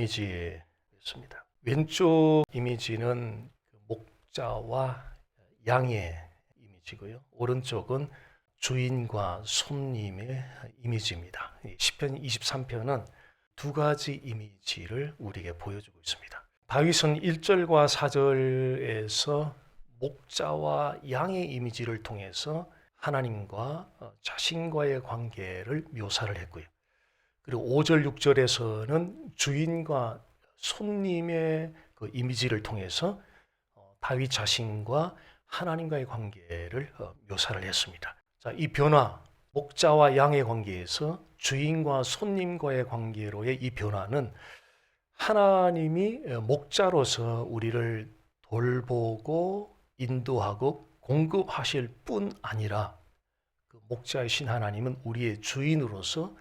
이미지였습니다. 왼쪽 이미지는 목자와 양의 이미지고요. 오른쪽은 주인과 손님의 이미지입니다. 시편 23편은 두 가지 이미지를 우리에게 보여주고 있습니다. 다윗은 1절과 4절에서 목자와 양의 이미지를 통해서 하나님과 자신과의 관계를 묘사를 했고요. 그리고 5절, 6절에서는 주인과 손님의 그 이미지를 통해서 다윗 자신과 하나님과의 관계를 묘사를 했습니다. 자, 이 변화, 목자와 양의 관계에서 주인과 손님과의 관계로의 이 변화는 하나님이 목자로서 우리를 돌보고 인도하고 공급하실 뿐 아니라 그 목자이신 하나님은 우리의 주인으로서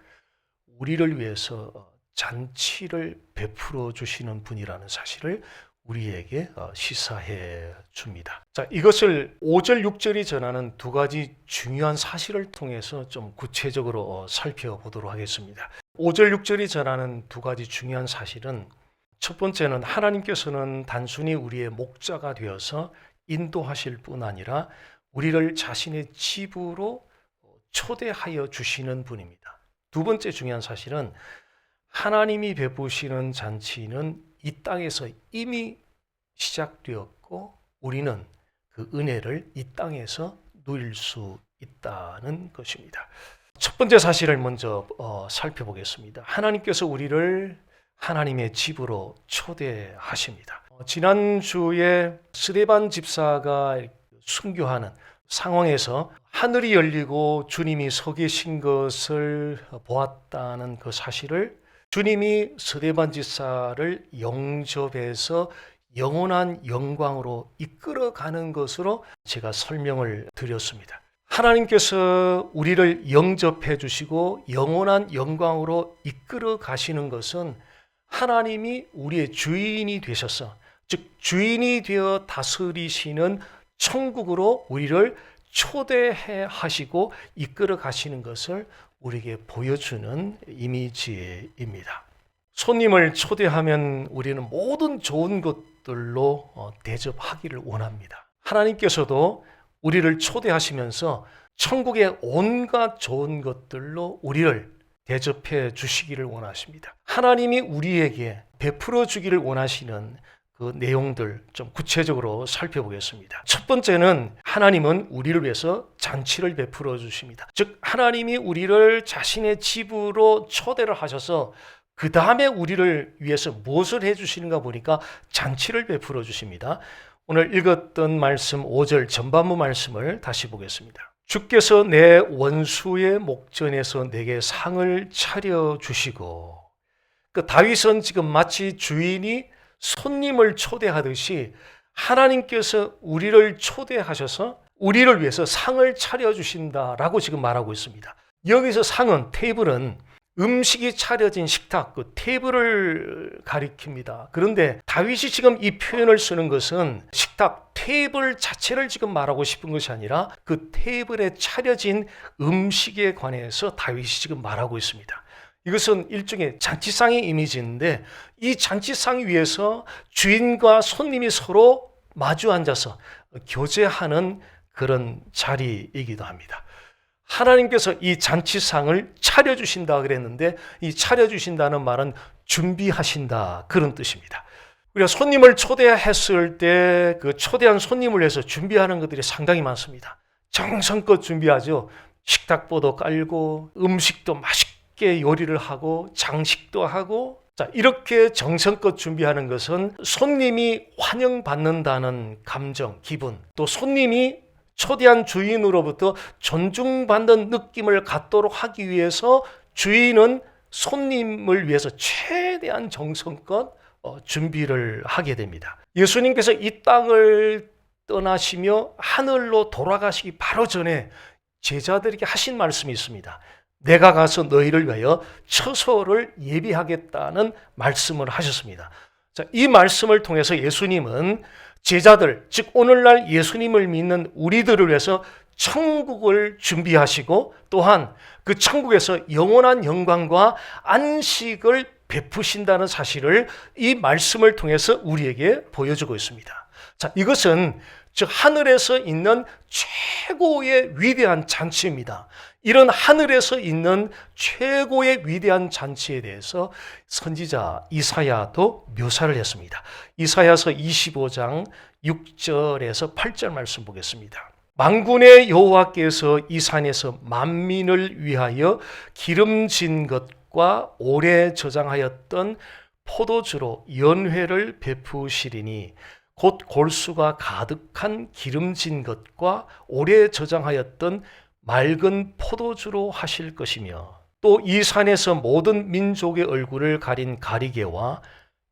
우리를 위해서 잔치를 베풀어 주시는 분이라는 사실을 우리에게 시사해 줍니다. 자, 이것을 5절, 6절이 전하는 두 가지 중요한 사실을 통해서 좀 구체적으로 살펴보도록 하겠습니다. 5절, 6절이 전하는 두 가지 중요한 사실은 첫 번째는 하나님께서는 단순히 우리의 목자가 되어서 인도하실 뿐 아니라 우리를 자신의 집으로 초대하여 주시는 분입니다. 두 번째 중요한 사실은 하나님이 베푸시는 잔치는 이 땅에서 이미 시작되었고 우리는 그 은혜를 이 땅에서 누릴 수 있다는 것입니다. 첫 번째 사실을 먼저 살펴보겠습니다. 하나님께서 우리를 하나님의 집으로 초대하십니다. 지난주에 스데반 집사가 순교하는 상황에서 하늘이 열리고 주님이 서 계신 것을 보았다는 그 사실을 주님이 스데반 집사를 영접해서 영원한 영광으로 이끌어가는 것으로 제가 설명을 드렸습니다. 하나님께서 우리를 영접해 주시고 영원한 영광으로 이끌어 가시는 것은 하나님이 우리의 주인이 되셔서, 즉 주인이 되어 다스리시는 천국으로 우리를 초대해 하시고 이끌어 가시는 것을 우리에게 보여주는 이미지입니다. 손님을 초대하면 우리는 모든 좋은 것들로 대접하기를 원합니다. 하나님께서도 우리를 초대하시면서 천국의 온갖 좋은 것들로 우리를 대접해 주시기를 원하십니다. 하나님이 우리에게 베풀어 주기를 원하시는 그 내용들 좀 구체적으로 살펴보겠습니다. 첫 번째는 하나님은 우리를 위해서 잔치를 베풀어 주십니다. 즉 하나님이 우리를 자신의 집으로 초대를 하셔서 그 다음에 우리를 위해서 무엇을 해주시는가 보니까 잔치를 베풀어 주십니다. 오늘 읽었던 말씀 5절 전반부 말씀을 다시 보겠습니다. 주께서 내 원수의 목전에서 내게 상을 차려주시고, 그 다윗은 지금 마치 주인이 손님을 초대하듯이 하나님께서 우리를 초대하셔서 우리를 위해서 상을 차려주신다라고 지금 말하고 있습니다. 여기서 상은, 테이블은 음식이 차려진 식탁, 그 테이블을 가리킵니다. 그런데 다윗이 지금 이 표현을 쓰는 것은 식탁, 테이블 자체를 지금 말하고 싶은 것이 아니라 그 테이블에 차려진 음식에 관해서 다윗이 지금 말하고 있습니다. 이것은 일종의 잔치상의 이미지인데 이 잔치상 위에서 주인과 손님이 서로 마주 앉아서 교제하는 그런 자리이기도 합니다. 하나님께서 이 잔치상을 차려주신다 그랬는데 이 차려주신다는 말은 준비하신다 그런 뜻입니다. 우리가 손님을 초대했을 때 그 초대한 손님을 위해서 준비하는 것들이 상당히 많습니다. 정성껏 준비하죠. 식탁보도 깔고 음식도 맛있게 요리를 하고 장식도 하고, 자, 이렇게 정성껏 준비하는 것은 손님이 환영받는다는 감정, 기분, 또 손님이 초대한 주인으로부터 존중받는 느낌을 갖도록 하기 위해서 주인은 손님을 위해서 최대한 정성껏 준비를 하게 됩니다. 예수님께서 이 땅을 떠나시며 하늘로 돌아가시기 바로 전에 제자들에게 하신 말씀이 있습니다. 내가 가서 너희를 위하여 처소를 예비하겠다는 말씀을 하셨습니다. 자, 이 말씀을 통해서 예수님은 제자들, 즉 오늘날 예수님을 믿는 우리들을 위해서 천국을 준비하시고 또한 그 천국에서 영원한 영광과 안식을 베푸신다는 사실을 이 말씀을 통해서 우리에게 보여주고 있습니다. 자, 이것은 즉 하늘에서 있는 최고의 위대한 잔치입니다. 이런 하늘에서 있는 최고의 위대한 잔치에 대해서 선지자 이사야도 묘사를 했습니다. 이사야서 25장 6절에서 8절 말씀 보겠습니다. 만군의 여호와께서 이 산에서 만민을 위하여 기름진 것과 오래 저장하였던 포도주로 연회를 베푸시리니 곧 골수가 가득한 기름진 것과 오래 저장하였던 맑은 포도주로 하실 것이며 또 이 산에서 모든 민족의 얼굴을 가린 가리개와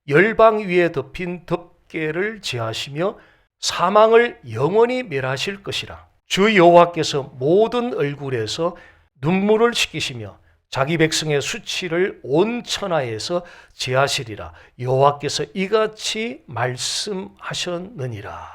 열방 위에 덮인 덮개를 제하시며 사망을 영원히 멸하실 것이라. 주 여호와께서 모든 얼굴에서 눈물을 씻기시며 자기 백성의 수치를 온 천하에서 제하시리라. 여호와께서 이같이 말씀하셨느니라.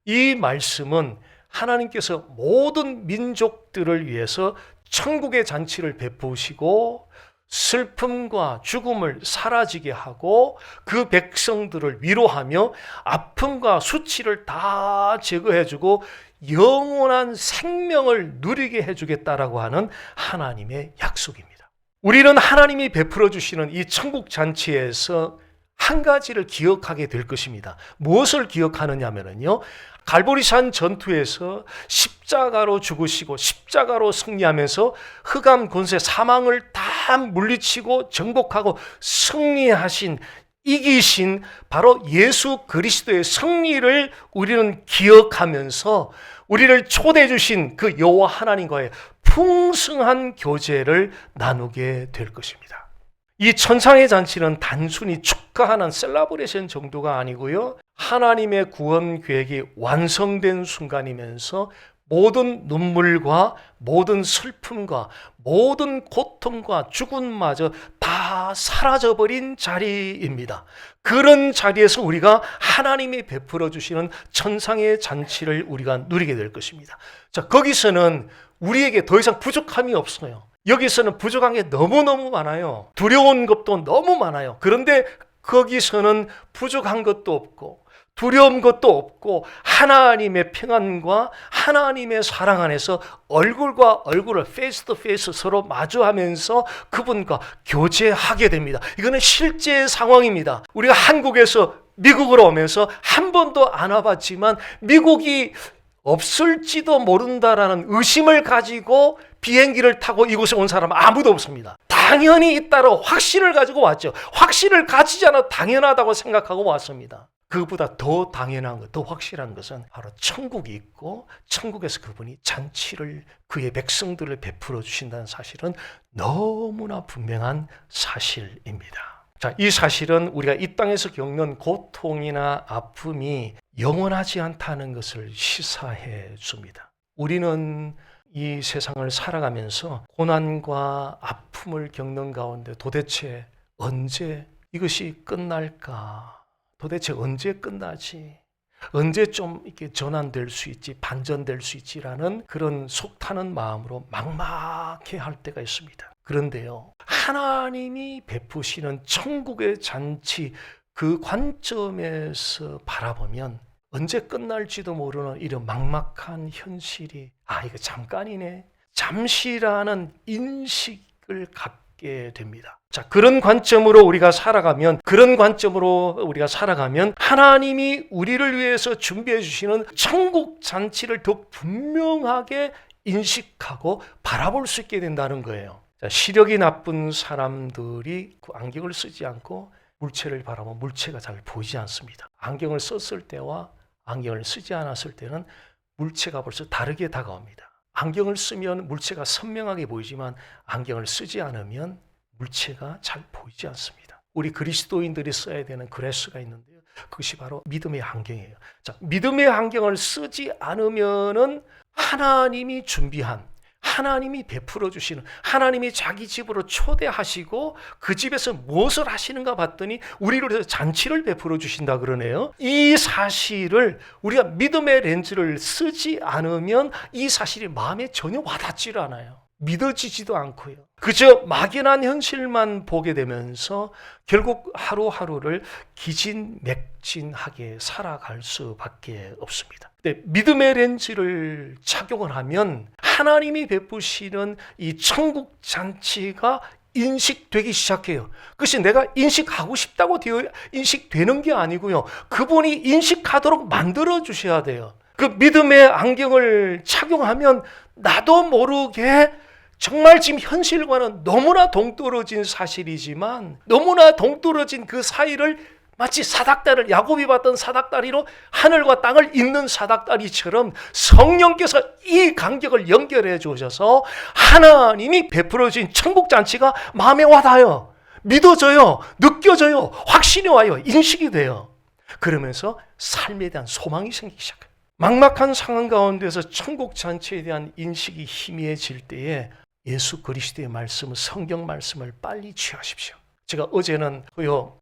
이 말씀은 하나님께서 모든 민족들을 위해서 천국의 잔치를 베푸시고 슬픔과 죽음을 사라지게 하고 그 백성들을 위로하며 아픔과 수치를 다 제거해주고 영원한 생명을 누리게 해주겠다라고 하는 하나님의 약속입니다. 우리는 하나님이 베풀어 주시는 이 천국 잔치에서 한 가지를 기억하게 될 것입니다. 무엇을 기억하느냐면요, 갈보리산 전투에서 십자가로 죽으시고 십자가로 승리하면서 흑암 권세 사망을 다 물리치고 정복하고 승리하신, 이기신 바로 예수 그리스도의 승리를 우리는 기억하면서 우리를 초대해 주신 그 여호와 하나님과의 풍성한 교제를 나누게 될 것입니다. 이 천상의 잔치는 단순히 축하하는 셀러브레이션 정도가 아니고요, 하나님의 구원 계획이 완성된 순간이면서 모든 눈물과 모든 슬픔과 모든 고통과 죽음마저 다 사라져버린 자리입니다. 그런 자리에서 우리가 하나님이 베풀어 주시는 천상의 잔치를 우리가 누리게 될 것입니다. 자, 거기서는 우리에게 더 이상 부족함이 없어요. 여기서는 부족한 게 너무너무 많아요. 두려운 것도 너무 많아요. 그런데 거기서는 부족한 것도 없고 두려운 것도 없고 하나님의 평안과 하나님의 사랑 안에서 얼굴과 얼굴을 페이스 투 페이스 서로 마주하면서 그분과 교제하게 됩니다. 이거는 실제 상황입니다. 우리가 한국에서 미국으로 오면서 한 번도 안 와봤지만 미국이 없을지도 모른다라는 의심을 가지고 비행기를 타고 이곳에 온 사람은 아무도 없습니다. 당연히 있다고 확신을 가지고 왔죠. 확신을 가지지 않아 당연하다고 생각하고 왔습니다. 그보다 더 당연한 것, 더 확실한 것은 바로 천국이 있고 천국에서 그분이 잔치를 그의 백성들을 베풀어 주신다는 사실은 너무나 분명한 사실입니다. 자, 이 사실은 우리가 이 땅에서 겪는 고통이나 아픔이 영원하지 않다는 것을 시사해 줍니다. 우리는 이 세상을 살아가면서 고난과 아픔을 겪는 가운데 도대체 언제 이것이 끝날까? 도대체 언제 끝나지? 언제 좀 이렇게 전환될 수 있지, 반전될 수 있지라는 그런 속타는 마음으로 막막해 할 때가 있습니다. 그런데요, 하나님이 베푸시는 천국의 잔치 그 관점에서 바라보면 언제 끝날지도 모르는 이런 막막한 현실이 이거 잠깐이네, 잠시라는 인식을 갖게 됩니다. 자, 그런 관점으로 우리가 살아가면 하나님이 우리를 위해서 준비해 주시는 천국 잔치를 더 분명하게 인식하고 바라볼 수 있게 된다는 거예요. 자, 시력이 나쁜 사람들이 그 안경을 쓰지 않고 물체를 바라보면 물체가 잘 보이지 않습니다. 안경을 썼을 때와 안경을 쓰지 않았을 때는 물체가 벌써 다르게 다가옵니다. 안경을 쓰면 물체가 선명하게 보이지만 안경을 쓰지 않으면 물체가 잘 보이지 않습니다. 우리 그리스도인들이 써야 되는 그레스가 있는데요, 그것이 바로 믿음의 안경이에요. 자, 믿음의 안경을 쓰지 않으면은 하나님이 준비한, 하나님이 베풀어 주시는, 하나님이 자기 집으로 초대하시고 그 집에서 무엇을 하시는가 봤더니 우리를 위해서 잔치를 베풀어 주신다 그러네요. 이 사실을 우리가 믿음의 렌즈를 쓰지 않으면 이 사실이 마음에 전혀 와닿지를 않아요. 믿어지지도 않고요. 그저 막연한 현실만 보게 되면서 결국 하루하루를 기진맥진하게 살아갈 수밖에 없습니다. 근데 믿음의 렌즈를 착용을 하면 하나님이 베푸시는 이 천국 잔치가 인식되기 시작해요. 그것이 내가 인식하고 싶다고 인식되는 게 아니고요. 그분이 인식하도록 만들어 주셔야 돼요. 그 믿음의 안경을 착용하면 나도 모르게 정말 지금 현실과는 너무나 동떨어진 사실이지만 너무나 동떨어진 그 사이를 마치 사닥다리를 야곱이 봤던 사닥다리로 하늘과 땅을 잇는 사닥다리처럼 성령께서 이 간격을 연결해 주셔서 하나님이 베풀어 주신 천국 잔치가 마음에 와닿아요. 믿어져요. 느껴져요. 확신이 와요. 인식이 돼요. 그러면서 삶에 대한 소망이 생기기 시작해요. 막막한 상황 가운데서 천국 잔치에 대한 인식이 희미해질 때에 예수 그리스도의 말씀, 성경 말씀을 빨리 취하십시오. 제가 어제는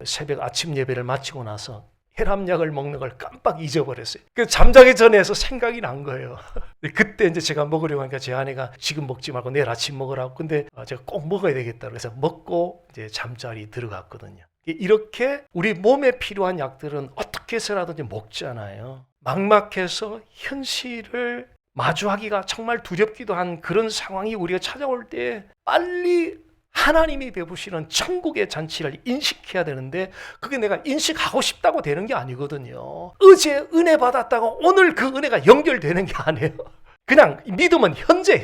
새벽 아침 예배를 마치고 나서 혈압약을 먹는 걸 깜빡 잊어버렸어요. 잠자기 전에서 생각이 난 거예요. 그때 이제 제가 먹으려고 하니까 제 아내가 지금 먹지 말고 내일 아침 먹으라고. 근데 제가 꼭 먹어야 되겠다. 그래서 먹고 이제 잠자리 들어갔거든요. 이렇게 우리 몸에 필요한 약들은 어떻게 해서라든지 먹잖아요. 막막해서 현실을 마주하기가 정말 두렵기도 한 그런 상황이 우리가 찾아올 때 빨리 하나님이 베푸시는 천국의 잔치를 인식해야 되는데 그게 내가 인식하고 싶다고 되는 게 아니거든요. 어제 은혜 받았다고 오늘 그 은혜가 연결되는 게 아니에요. 그냥 믿음은 현재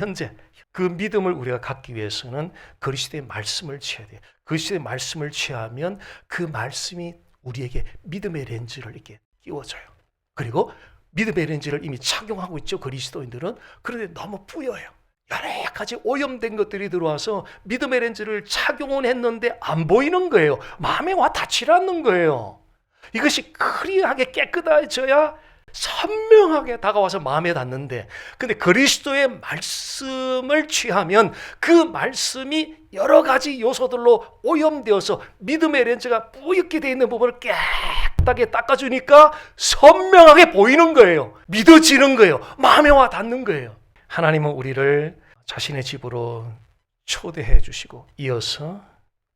그 믿음을 우리가 갖기 위해서는 그리스도의 말씀을 취해야 돼요. 그리스도의 말씀을 취하면 그 말씀이 우리에게 믿음의 렌즈를 이렇게 끼워줘요. 그리고 믿음의 렌즈를 이미 착용하고 있죠. 그리스도인들은. 그런데 너무 뿌여요. 여러 가지 오염된 것들이 들어와서 믿음의 렌즈를 착용은 했는데 안 보이는 거예요. 마음에 와 닿지 않는 거예요. 이것이 클리어하게 깨끗해져야 선명하게 다가와서 마음에 닿는데, 근데 그리스도의 말씀을 취하면 그 말씀이 여러 가지 요소들로 오염되어서 믿음의 렌즈가 뿌옇게 되어 있는 부분을 깨끗하게 닦아주니까 선명하게 보이는 거예요. 믿어지는 거예요. 마음에 와 닿는 거예요. 하나님은 우리를 자신의 집으로 초대해 주시고 이어서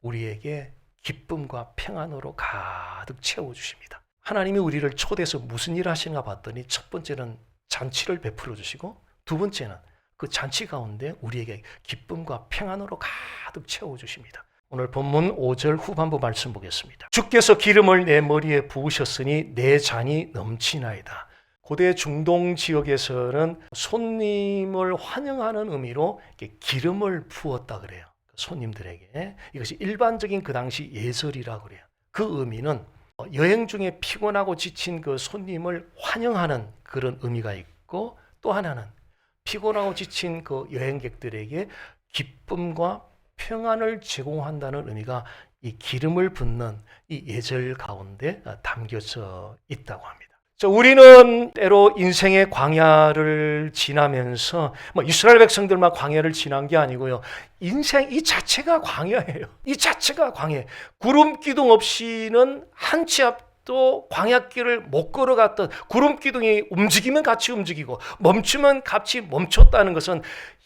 우리에게 기쁨과 평안으로 가득 채워주십니다. 하나님이 우리를 초대해서 무슨 일을 하시는가 봤더니 첫 번째는 잔치를 베풀어 주시고 두 번째는 그 잔치 가운데 우리에게 기쁨과 평안으로 가득 채워주십니다. 오늘 본문 5절 후반부 말씀 보겠습니다. 주께서 기름을 내 머리에 부으셨으니 내 잔이 넘치나이다. 고대 중동 지역에서는 손님을 환영하는 의미로 기름을 부었다 그래요. 손님들에게. 이것이 일반적인 그 당시 예절이라고 그래요. 그 의미는 여행 중에 피곤하고 지친 그 손님을 환영하는 그런 의미가 있고, 또 하나는 피곤하고 지친 그 여행객들에게 기쁨과 평안을 제공한다는 의미가 이 기름을 붓는 이 예절 가운데 담겨져 있다고 합니다. 우리는 때로 인생의 광야를 지나면서 이스라엘 백성들만 광야를 지난 게 아니고요. 인생 이 자체가 광야예요. 이 자체가 광야. 구름 기둥 없이는 한 치 앞도 광야길을 못 걸어갔던, 구름 기둥이 움직이면 같이 움직이고 멈추면 같이 멈췄다는 것은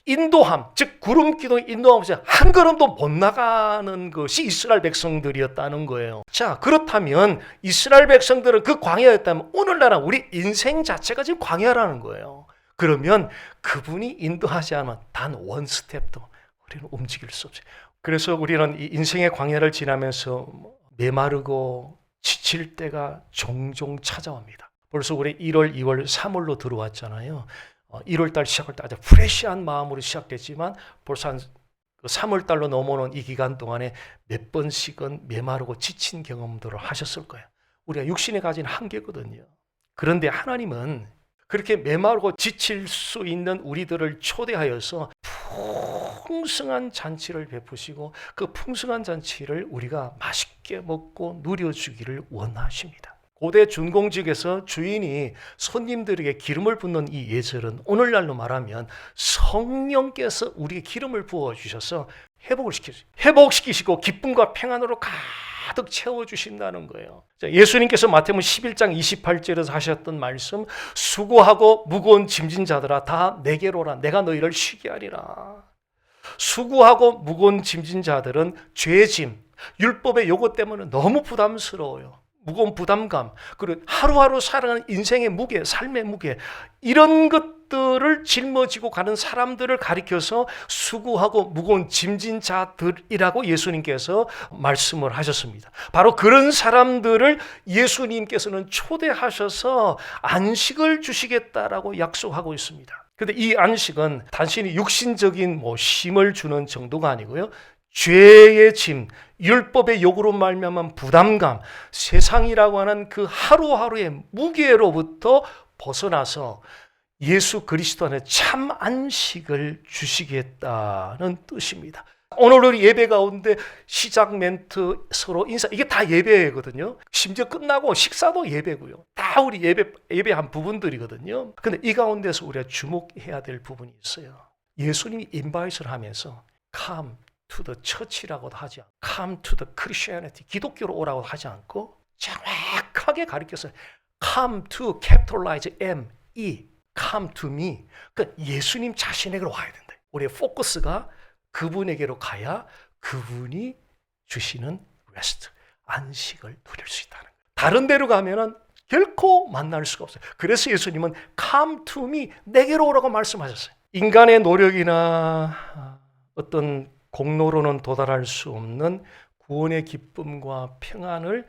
인도함, 즉 구름 기둥이 인도하면서 한 걸음도 못 나가는 것이 이스라엘 백성들이었다는 거예요. 자, 그렇다면 이스라엘 백성들은 그 광야였다면 오늘날은 우리 인생 자체가 지금 광야라는 거예요. 그러면 그분이 인도하지 않으면 단 원 스텝도 우리는 움직일 수 없어요. 그래서 우리는 이 인생의 광야를 지나면서 메마르고 지칠 때가 종종 찾아옵니다. 벌써 우리 1월, 2월, 3월로 들어왔잖아요. 1월달 시작할 때 아주 프레시한 마음으로 시작됐지만 벌써 한 3월달로 넘어오는 이 기간 동안에 몇 번씩은 메마르고 지친 경험들을 하셨을 거예요. 우리가 육신에 가진 한계거든요. 그런데 하나님은 그렇게 메마르고 지칠 수 있는 우리들을 초대하여서 풍성한 잔치를 베푸시고 그 풍성한 잔치를 우리가 맛있게 먹고 누려주기를 원하십니다. 고대 준공직에서 주인이 손님들에게 기름을 붓는 이 예절은 오늘날로 말하면 성령께서 우리에게 기름을 부어주셔서 회복시키시고 기쁨과 평안으로 가득 채워주신다는 거예요. 예수님께서 마태복음 11장 28절에서 하셨던 말씀, 수고하고 무거운 짐진 자들아 다 내게로 오라, 내가 너희를 쉬게 하리라. 수고하고 무거운 짐진 자들은 죄짐, 율법의 요구 때문에 너무 부담스러워요. 무거운 부담감, 그리고 하루하루 살아가는 인생의 무게, 삶의 무게, 이런 것들을 짊어지고 가는 사람들을 가리켜서 수고하고 무거운 짐진 자들이라고 예수님께서 말씀을 하셨습니다. 바로 그런 사람들을 예수님께서는 초대하셔서 안식을 주시겠다라고 약속하고 있습니다. 그런데 이 안식은 단순히 육신적인 쉼을 주는 정도가 아니고요, 죄의 짐, 율법의 요구로 말미암은 부담감, 세상이라고 하는 그 하루하루의 무게로부터 벗어나서 예수 그리스도 안에 참 안식을 주시겠다는 뜻입니다. 오늘 우리 예배 가운데 시작 멘트, 서로 인사, 이게 다 예배거든요. 심지어 끝나고 식사도 예배고요. 다 우리 예배한 부분들이거든요. 근데 이 가운데서 우리가 주목해야 될 부분이 있어요. 예수님이 인바이트를 하면서 come to the church라고도 하지 않고 come to the Christianity, 기독교로 오라고 하지 않고 정확하게 가르쳤어요. come to capitalize M, E, come to me. 그러니까 예수님 자신에게로 와야 된다. 우리의 포커스가 그분에게로 가야 그분이 주시는 rest, 안식을 누릴 수 있다는 거예요. 다른 데로 가면은 결코 만날 수가 없어요. 그래서 예수님은 come to me, 내게로 오라고 말씀하셨어요. 인간의 노력이나 어떤 공로로는 도달할 수 없는 구원의 기쁨과 평안을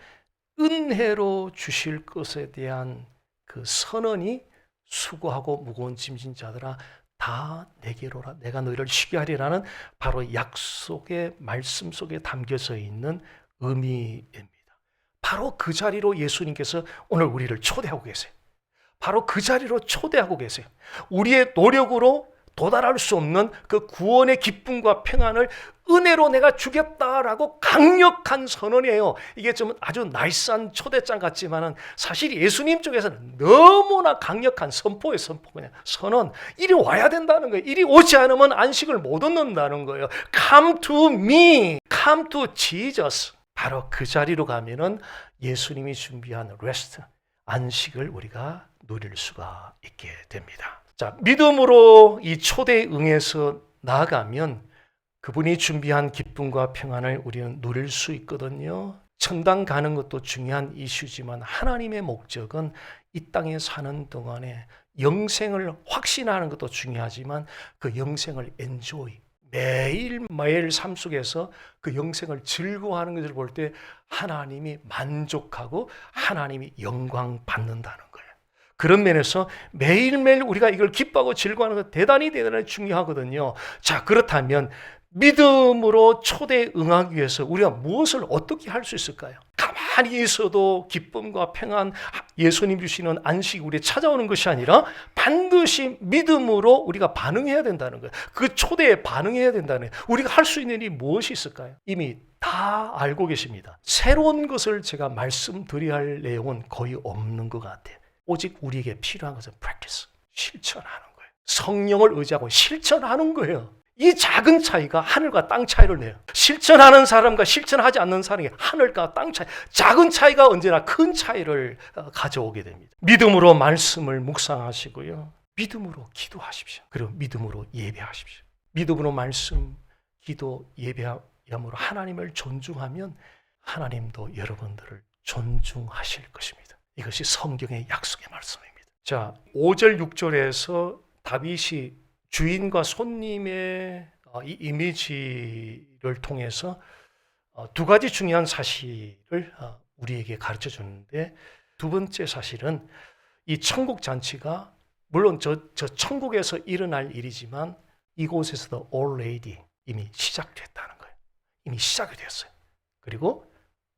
은혜로 주실 것에 대한 그 선언이 수고하고 무거운 짐진 자들아 다 내게로 오라, 내가 너희를 쉬게 하리라는 바로 약속의 말씀 속에 담겨져 있는 의미입니다. 바로 그 자리로 예수님께서 오늘 우리를 초대하고 계세요. 바로 그 자리로 초대하고 계세요. 우리의 노력으로 도달할 수 없는 그 구원의 기쁨과 평안을 은혜로 내가 주겠다라고 강력한 선언이에요. 이게 좀 아주 나이스한 초대장 같지만은 사실 예수님 쪽에서는 너무나 강력한 선포예요. 선포, 그냥 선언. 이리 와야 된다는 거예요. 이리 오지 않으면 안식을 못 얻는다는 거예요. Come to me, come to Jesus. 바로 그 자리로 가면은 예수님이 준비한 rest, 안식을 우리가 누릴 수가 있게 됩니다. 자, 믿음으로 이 초대에 응해서 나아가면 그분이 준비한 기쁨과 평안을 우리는 누릴 수 있거든요. 천당 가는 것도 중요한 이슈지만 하나님의 목적은 이 땅에 사는 동안에 영생을 확신하는 것도 중요하지만 그 영생을 enjoy, 매일매일 삶 속에서 그 영생을 즐거워하는 것을 볼 때 하나님이 만족하고 하나님이 영광 받는다는 거예요. 그런 면에서 매일매일 우리가 이걸 기뻐하고 즐거워하는 것 대단히 중요하거든요. 자, 그렇다면 믿음으로 초대에 응하기 위해서 우리가 무엇을 어떻게 할 수 있을까요? 가만히 있어도 기쁨과 평안, 예수님 주시는 안식이 우리에 찾아오는 것이 아니라 반드시 믿음으로 우리가 반응해야 된다는 거예요. 그 초대에 반응해야 된다는 거예요. 우리가 할 수 있는 일이 무엇이 있을까요? 이미 다 알고 계십니다. 새로운 것을 제가 말씀드려야 할 내용은 거의 없는 것 같아요. 오직 우리에게 필요한 것은 practice, 실천하는 거예요. 성령을 의지하고 실천하는 거예요. 이 작은 차이가 하늘과 땅 차이를 내요. 실천하는 사람과 실천하지 않는 사람이 하늘과 땅 차이, 작은 차이가 언제나 큰 차이를 가져오게 됩니다. 믿음으로 말씀을 묵상하시고요. 믿음으로 기도하십시오. 그리고 믿음으로 예배하십시오. 믿음으로 말씀, 기도, 예배함으로 하나님을 존중하면 하나님도 여러분들을 존중하실 것입니다. 이것이 성경의 약속의 말씀입니다. 자, 5절, 6절에서 다윗이 주인과 손님의 이 이미지를 통해서 두 가지 중요한 사실을 우리에게 가르쳐 주는데, 두 번째 사실은 이 천국 잔치가 물론 저 천국에서 일어날 일이지만 이곳에서도 already 이미 시작됐다는 거예요. 이미 시작이 됐어요. 그리고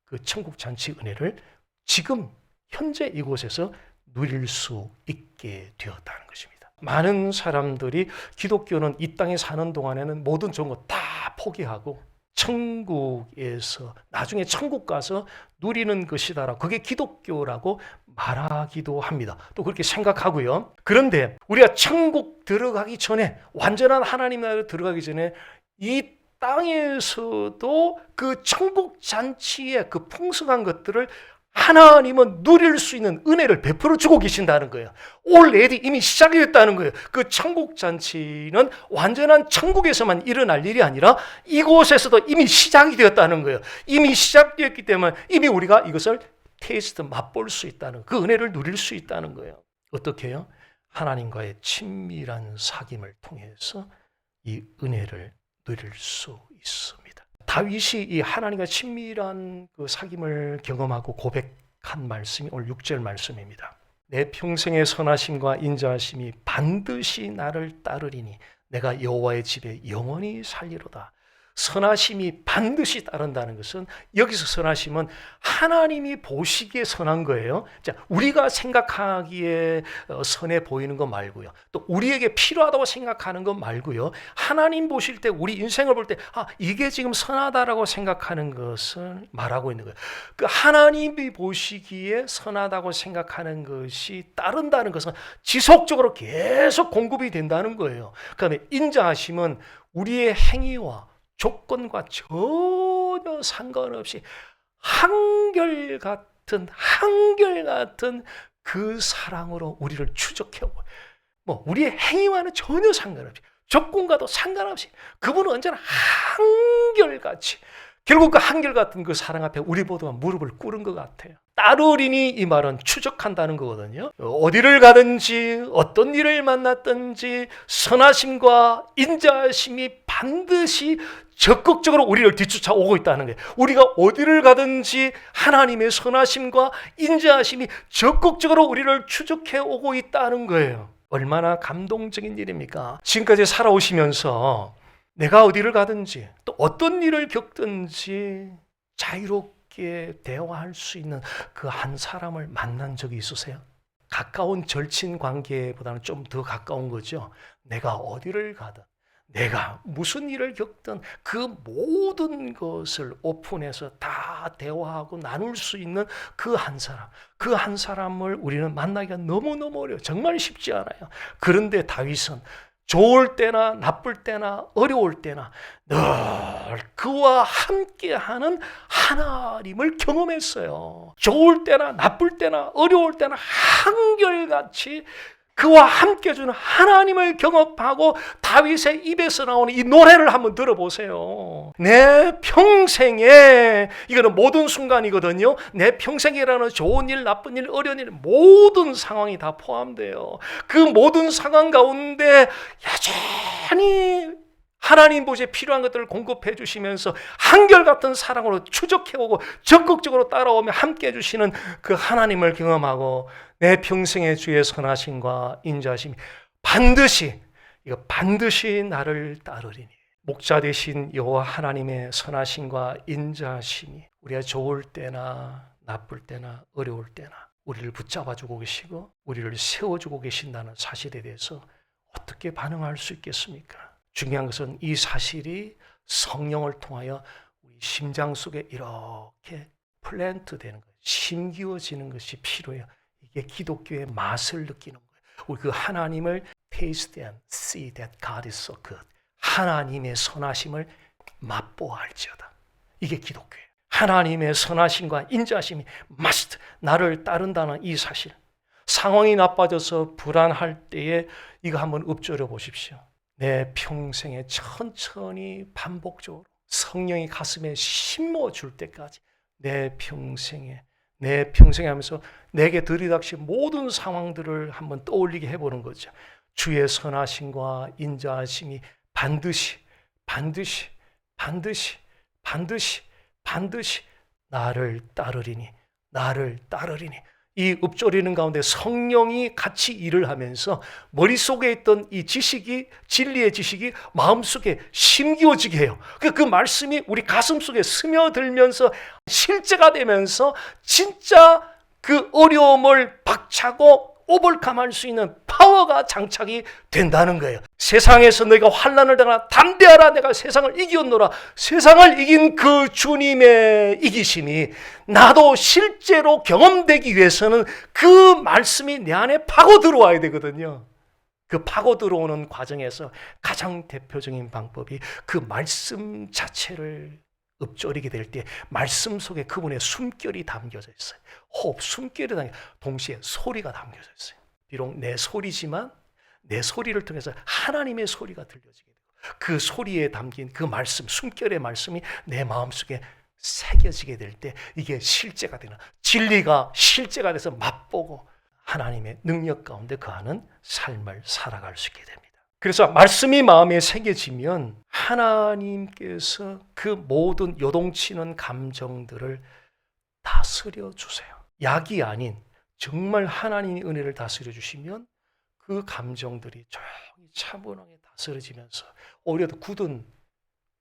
그 천국 잔치 은혜를 지금 현재 이곳에서 누릴 수 있게 되었다는 것입니다. 많은 사람들이 기독교는 이 땅에 사는 동안에는 모든 좋은 거 다 포기하고 천국에서 나중에 천국 가서 누리는 것이다라고, 그게 기독교라고 말하기도 합니다. 또 그렇게 생각하고요. 그런데 우리가 천국 들어가기 전에, 완전한 하나님 나라로 들어가기 전에 이 땅에서도 그 천국 잔치의 그 풍성한 것들을 하나님은 누릴 수 있는 은혜를 베풀어 주고 계신다는 거예요. 올레디 이미 시작이 됐다는 거예요. 그 천국 잔치는 완전한 천국에서만 일어날 일이 아니라 이곳에서도 이미 시작이 되었다는 거예요. 이미 시작되었기 때문에 이미 우리가 이것을 테이스트 맛볼 수 있다는, 그 은혜를 누릴 수 있다는 거예요. 어떻게 해요? 하나님과의 친밀한 사귐을 통해서 이 은혜를 누릴 수 있습니다. 다윗이 이 하나님과 친밀한 그 사귐을 경험하고 고백한 말씀이 오늘 6절 말씀입니다. 내 평생의 선하심과 인자하심이 반드시 나를 따르리니 내가 여호와의 집에 영원히 살리로다. 선하심이 반드시 따른다는 것은, 여기서 선하심은 하나님이 보시기에 선한 거예요. 자, 우리가 생각하기에 선해 보이는 것 말고요. 또 우리에게 필요하다고 생각하는 것 말고요. 하나님 보실 때, 우리 인생을 볼 때, 이게 지금 선하다라고 생각하는 것을 말하고 있는 거예요. 그 하나님이 보시기에 선하다고 생각하는 것이 따른다는 것은 지속적으로 계속 공급이 된다는 거예요. 그다음에 인자하심은 우리의 행위와 조건과 전혀 상관없이 한결같은 그 사랑으로 우리를 추적해오고, 우리의 행위와는 전혀 상관없이, 조건과도 상관없이 그분은 언제나 한결같이, 결국 그 한결같은 그 사랑 앞에 우리 모두가 무릎을 꿇은 것 같아요. 따르리니 이 말은 추적한다는 거거든요. 어디를 가든지 어떤 일을 만났든지 선하심과 인자하심이 반드시 적극적으로 우리를 뒤쫓아오고 있다는 거예요. 우리가 어디를 가든지 하나님의 선하심과 인자하심이 적극적으로 우리를 추적해 오고 있다는 거예요. 얼마나 감동적인 일입니까? 지금까지 살아오시면서 내가 어디를 가든지 또 어떤 일을 겪든지 자유롭게 대화할 수 있는 그 한 사람을 만난 적이 있으세요? 가까운 절친 관계보다는 좀 더 가까운 거죠. 내가 어디를 가든, 내가 무슨 일을 겪든 그 모든 것을 오픈해서 다 대화하고 나눌 수 있는 그 한 사람, 그 한 사람을 우리는 만나기가 너무너무 어려워요. 정말 쉽지 않아요. 그런데 다윗은 좋을 때나 나쁠 때나 어려울 때나 늘 그와 함께하는 하나님을 경험했어요. 좋을 때나 나쁠 때나 어려울 때나 한결같이 그와 함께 주는 하나님을 경험하고, 다윗의 입에서 나오는 이 노래를 한번 들어보세요. 내 평생에, 이거는 모든 순간이거든요. 내 평생이라는 좋은 일, 나쁜 일, 어려운 일, 모든 상황이 다 포함돼요. 그 모든 상황 가운데 여전히 하나님 보시기에 필요한 것들을 공급해 주시면서 한결같은 사랑으로 추적해오고 적극적으로 따라오며 함께 해주시는 그 하나님을 경험하고, 내 평생의 주의 선하심과 인자하심이 반드시 나를 따르리니. 목자 되신 여호와 하나님의 선하심과 인자하심이 우리가 좋을 때나 나쁠 때나 어려울 때나 우리를 붙잡아주고 계시고 우리를 세워주고 계신다는 사실에 대해서 어떻게 반응할 수 있겠습니까? 중요한 것은 이 사실이 성령을 통하여 우리 심장 속에 이렇게 플랜트 되는 거예요. 심기워지는 것이 필요해요. 이게 기독교의 맛을 느끼는 거예요. 우리 그 하나님을 taste and see that God is so good. 하나님의 선하심을 맛보아할지어다. 이게 기독교예요. 하나님의 선하심과 인자하심이 must, 나를 따른다는 이 사실. 상황이 나빠져서 불안할 때에 이거 한번 읊조려 보십시오. 내 평생에 천천히 반복적으로 성령이 가슴에 심어줄 때까지 내 평생에 하면서 내게 들이닥친 모든 상황들을 한번 떠올리게 해보는 거죠. 주의 선하심과 인자하심이 반드시 나를 따르리니. 이 읊조리는 가운데 성령이 같이 일을 하면서 머릿속에 있던 이 지식이, 진리의 지식이 마음속에 심기워지게 해요. 그 말씀이 우리 가슴속에 스며들면서 실제가 되면서 진짜 그 어려움을 박차고 오버컴할 수 있는 파워가 장착이 된다는 거예요. 세상에서 너희가 환난을 당하나 담대하라, 내가 세상을 이겼노라. 세상을 이긴 그 주님의 이기심이 나도 실제로 경험되기 위해서는 그 말씀이 내 안에 파고 들어와야 되거든요. 그 파고 들어오는 과정에서 가장 대표적인 방법이 그 말씀 자체를 읊조리게 될 때 말씀 속에 그분의 숨결이 담겨져 있어요. 호흡, 숨결이 담겨, 동시에 소리가 담겨져 있어요. 비록 내 소리지만 내 소리를 통해서 하나님의 소리가 들려지게 되고 그 소리에 담긴 그 말씀, 숨결의 말씀이 내 마음속에 새겨지게 될 때 이게 실제가 되는, 진리가 실제가 돼서 맛보고 하나님의 능력 가운데 거하는 삶을 살아갈 수 있게 됩니다. 그래서 말씀이 마음에 새겨지면 하나님께서 그 모든 요동치는 감정들을 다스려 주세요. 약이 아닌 정말 하나님의 은혜를 다스려 주시면 그 감정들이 조용히 차분하게 다스려지면서 오히려 더 굳은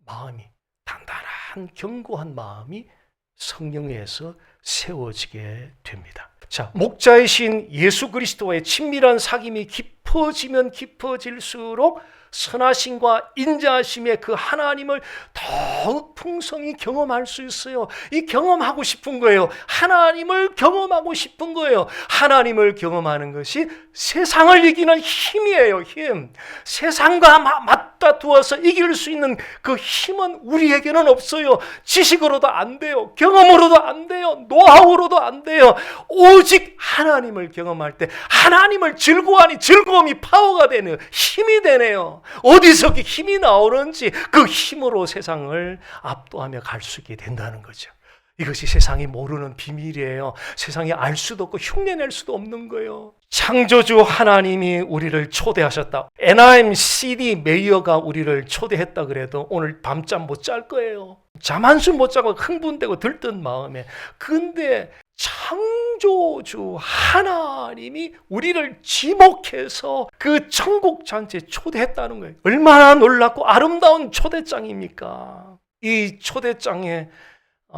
마음이, 단단한 견고한 마음이 성령에서 세워지게 됩니다. 자, 목자이신 예수 그리스도와의 친밀한 사귐이 깊어지면 깊어질수록 선하심과 인자하심의 그 하나님을 더욱 풍성히 경험할 수 있어요. 이 경험하고 싶은 거예요. 하나님을 경험하고 싶은 거예요. 하나님을 경험하는 것이 세상을 이기는 힘이에요. 힘. 세상과 맞다 두어서 이길 수 있는 그 힘은 우리에게는 없어요. 지식으로도 안 돼요. 경험으로도 안 돼요. 노하우로도 안 돼요. 오직 하나님을 경험할 때 하나님을 즐거워하니 즐거움이 파워가 되네요. 힘이 되네요. 어디서 그 힘이 나오는지 그 힘으로 세상을 압도하며 갈 수 있게 된다는 거죠. 이것이 세상이 모르는 비밀이에요. 세상이 알 수도 없고 흉내낼 수도 없는 거예요. 창조주 하나님이 우리를 초대하셨다. NIM CD 메이어가 우리를 초대했다 그래도 오늘 밤잠 못 잘 거예요. 잠 한숨 못 자고 흥분되고 들뜬 마음에. 근데 창조주 하나님이 우리를 지목해서 그 천국 잔치에 초대했다는 거예요. 얼마나 놀랍고 아름다운 초대장입니까? 이 초대장에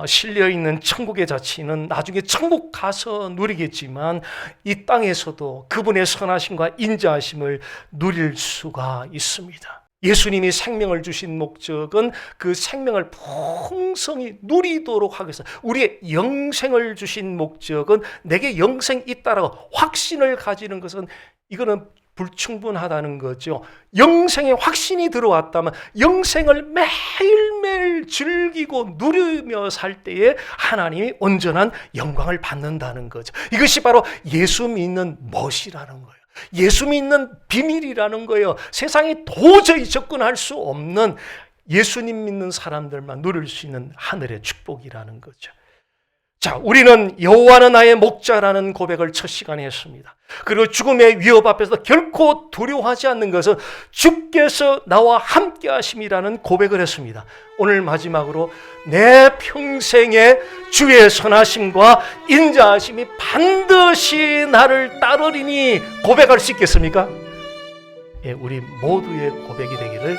실려있는 천국의 자치는 나중에 천국 가서 누리겠지만 이 땅에서도 그분의 선하심과 인자하심을 누릴 수가 있습니다. 예수님이 생명을 주신 목적은 그 생명을 풍성히 누리도록 하기 위해서, 우리의 영생을 주신 목적은 내게 영생이 있다라고 확신을 가지는 것은 이거는 불충분하다는 거죠. 영생의 확신이 들어왔다면 영생을 매일매일 즐기고 누리며 살 때에 하나님이 온전한 영광을 받는다는 거죠. 이것이 바로 예수 믿는 멋이라는 거예요. 예수 믿는 비밀이라는 거예요. 세상이 도저히 접근할 수 없는, 예수님 믿는 사람들만 누릴 수 있는 하늘의 축복이라는 거죠. 자, 우리는 여호와는 나의 목자라는 고백을 첫 시간에 했습니다. 그리고 죽음의 위협 앞에서 결코 두려워하지 않는 것은 주께서 나와 함께 하심이라는 고백을 했습니다. 오늘 마지막으로 내 평생에 주의 선하심과 인자하심이 반드시 나를 따르리니 고백할 수 있겠습니까? 예, 우리 모두의 고백이 되기를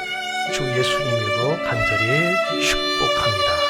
주 예수님 이름으로 간절히 축복합니다.